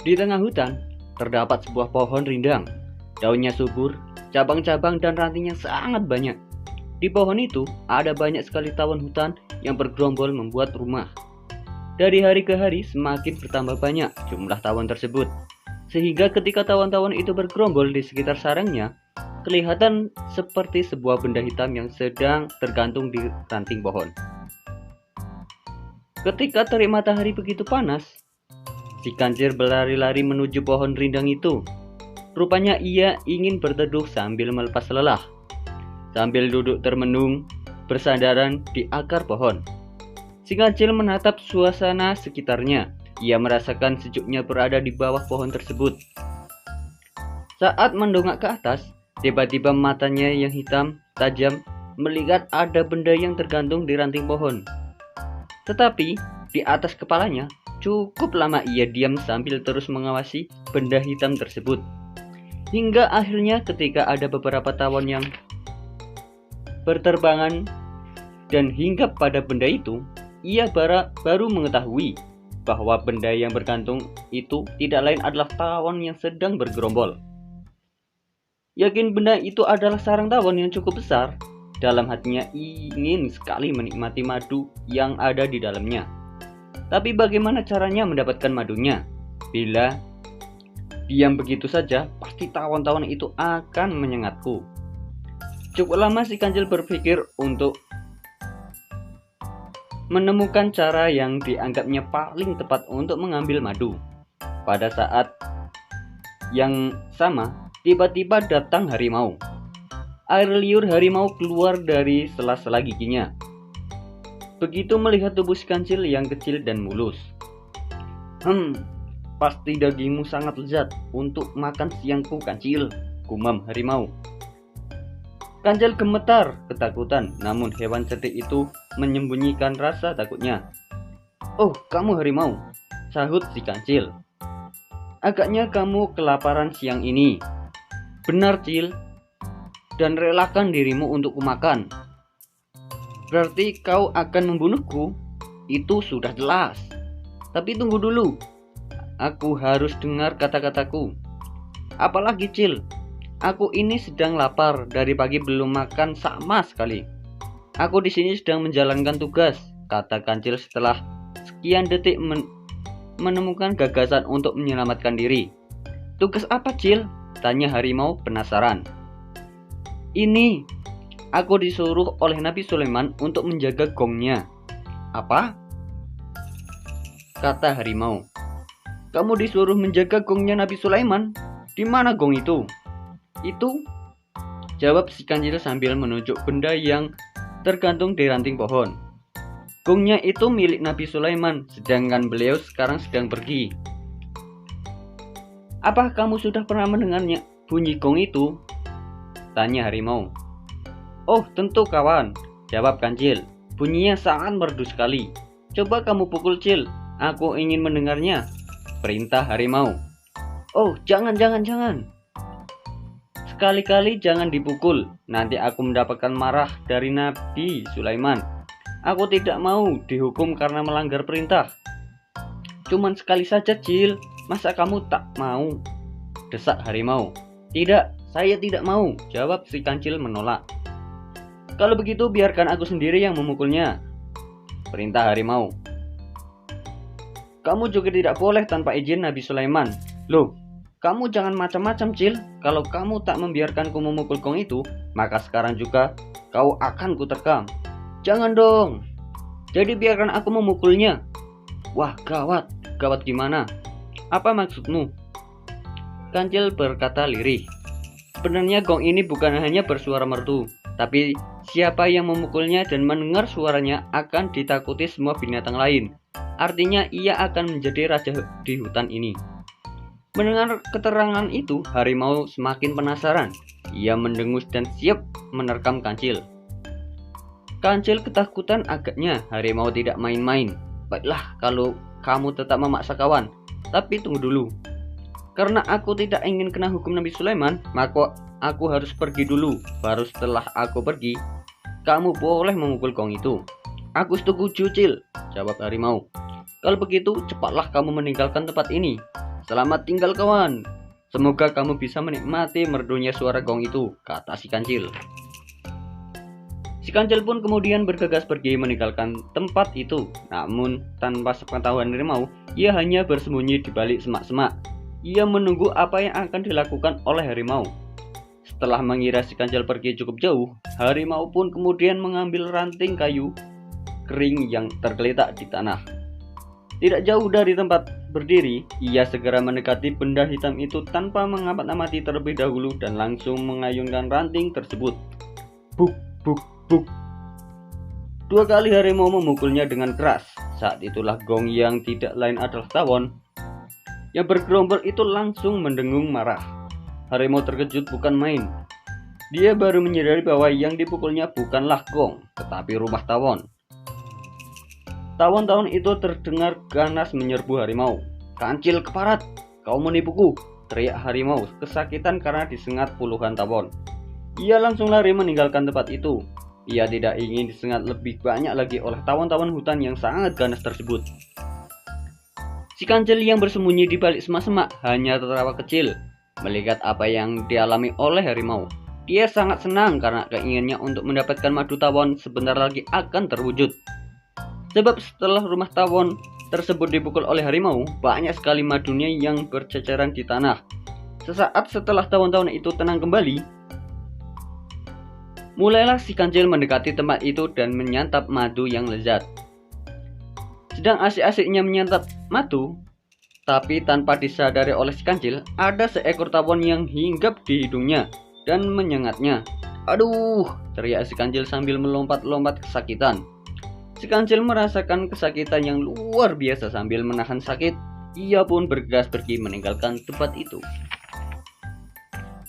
Di tengah hutan, terdapat sebuah pohon rindang. Daunnya subur, cabang-cabang dan rantingnya sangat banyak. Di pohon itu, ada banyak sekali tawon hutan yang bergerombol membuat rumah. Dari hari ke hari, semakin bertambah banyak jumlah tawon tersebut. Sehingga ketika tawon-tawon itu bergerombol di sekitar sarangnya, kelihatan seperti sebuah benda hitam yang sedang tergantung di ranting pohon. Ketika terik matahari begitu panas, si kancil berlari-lari menuju pohon rindang itu. Rupanya ia ingin berteduh sambil melepas lelah. Sambil duduk termenung, bersandaran di akar pohon. Si kancil menatap suasana sekitarnya. Ia merasakan sejuknya berada di bawah pohon tersebut. Saat mendongak ke atas, tiba-tiba matanya yang hitam, tajam, melihat ada benda yang tergantung di ranting pohon. Tetapi, di atas kepalanya, cukup lama ia diam sambil terus mengawasi benda hitam tersebut. Hingga akhirnya ketika ada beberapa tawon yang berterbangan dan hinggap pada benda itu, ia baru mengetahui bahwa benda yang bergantung itu tidak lain adalah tawon yang sedang bergerombol. Yakin benda itu adalah sarang tawon yang cukup besar, dalam hatinya ingin sekali menikmati madu yang ada di dalamnya. Tapi bagaimana caranya mendapatkan madunya? Bila diam begitu saja, pasti tawon-tawon itu akan menyengatku. Cukup lama si kancil berpikir untuk menemukan cara yang dianggapnya paling tepat untuk mengambil madu. Pada saat yang sama, tiba-tiba datang harimau. Air liur harimau keluar dari sela-sela giginya. Begitu melihat tubuh si kancil yang kecil dan mulus. Pasti dagingmu sangat lezat untuk makan siangku, kancil, gumam harimau. Kancil gemetar ketakutan, namun hewan cerdik itu menyembunyikan rasa takutnya. "Oh, kamu harimau," sahut si kancil. "Agaknya kamu kelaparan siang ini." "Benar, Cil, dan relakan dirimu untuk kumakan." "Berarti kau akan membunuhku?" "Itu sudah jelas. Tapi tunggu dulu. Aku harus dengar kata-kataku." "Apalagi, Cil? Aku ini sedang lapar, dari pagi belum makan sama sekali." "Aku di sini sedang menjalankan tugas," kata kancil setelah sekian detik menemukan gagasan untuk menyelamatkan diri. "Tugas apa, Cil?" tanya harimau penasaran. "Ini, aku disuruh oleh Nabi Sulaiman untuk menjaga gongnya." "Apa?" kata harimau. "Kamu disuruh menjaga gongnya Nabi Sulaiman? Di mana gong itu?" "Itu," jawab si kancil sambil menunjuk benda yang tergantung di ranting pohon. "Gongnya itu milik Nabi Sulaiman, sedangkan beliau sekarang sedang pergi." "Apa kamu sudah pernah mendengarnya bunyi gong itu?" tanya harimau. "Oh, tentu kawan," jawab kancil. "Bunyinya sangat merdu sekali. Coba kamu pukul, Cil. Aku ingin mendengarnya," perintah harimau. "Oh, jangan. Sekali-kali jangan dipukul, nanti aku mendapatkan marah dari Nabi Sulaiman. Aku tidak mau dihukum karena melanggar perintah." "Cuman sekali saja, Cil. Masa kamu tak mau?" desak harimau. "Tidak, saya tidak mau," jawab si kancil menolak. "Kalau begitu biarkan aku sendiri yang memukulnya," perintah harimau. "Kamu juga tidak boleh tanpa izin Nabi Sulaiman." "Loh, kamu jangan macam-macam, Cil. Kalau kamu tak membiarkanku memukul gong itu, maka sekarang juga kau akan kuterkam." "Jangan dong. Jadi biarkan aku memukulnya." "Wah, gawat. Gawat gimana? Apa maksudmu?" Kancil berkata lirih. "Sebenarnya gong ini bukan hanya bersuara merdu, tapi siapa yang memukulnya dan mendengar suaranya akan ditakuti semua binatang lain. Artinya ia akan menjadi raja di hutan ini." Mendengar keterangan itu, harimau semakin penasaran. Ia mendengus dan siap menerkam kancil. Kancil ketakutan agaknya harimau tidak main-main. "Baiklah, kalau kamu tetap memaksa kawan. Tapi tunggu dulu. Karena aku tidak ingin kena hukum Nabi Sulaiman, maka aku harus pergi dulu. Baru setelah aku pergi, kamu boleh memukul gong itu." "Aku setuju, Cil," jawab harimau. "Kalau begitu, cepatlah kamu meninggalkan tempat ini. Selamat tinggal kawan. Semoga kamu bisa menikmati merdunya suara gong itu, kata si kancil. Si kancil pun kemudian bergegas pergi meninggalkan tempat itu. Namun tanpa sepengetahuan harimau, ia hanya bersembunyi di balik semak-semak. Ia menunggu apa yang akan dilakukan oleh harimau. Setelah mengira si kancil pergi cukup jauh, harimau pun kemudian mengambil ranting kayu kering yang tergeletak di tanah. Tidak jauh dari tempat berdiri, ia segera mendekati benda hitam itu tanpa mengamati terlebih dahulu dan langsung mengayunkan ranting tersebut. Buk, buk, buk. 2 kali harimau memukulnya dengan keras. Saat itulah gong yang tidak lain adalah tawon yang bergerombol itu langsung mendengung marah. Harimau terkejut bukan main. Dia baru menyadari bahwa yang dipukulnya bukanlah gong, tetapi rumah tawon. Tawon-tawon itu terdengar ganas menyerbu harimau. "Kancil keparat, kau menipuku!" teriak harimau kesakitan karena disengat puluhan tawon. Ia langsung lari meninggalkan tempat itu. Ia tidak ingin disengat lebih banyak lagi oleh tawon-tawon hutan yang sangat ganas tersebut. Si kancil yang bersembunyi di balik semak-semak hanya tertawa kecil melihat apa yang dialami oleh harimau. Dia sangat senang karena keinginannya untuk mendapatkan madu tawon sebentar lagi akan terwujud. Sebab setelah rumah tawon tersebut dipukul oleh harimau, banyak sekali madunya yang berceceran di tanah. Sesaat setelah tawon-tawon itu tenang kembali, mulailah si kancil mendekati tempat itu dan menyantap madu yang lezat. Sedang asik-asiknya menyantap madu, tapi tanpa disadari oleh si kancil, ada seekor tawon yang hinggap di hidungnya dan menyengatnya. "Aduh!" teriak si kancil sambil melompat-lompat kesakitan. Si kancil merasakan kesakitan yang luar biasa. Sambil menahan sakit, ia pun bergegas pergi meninggalkan tempat itu.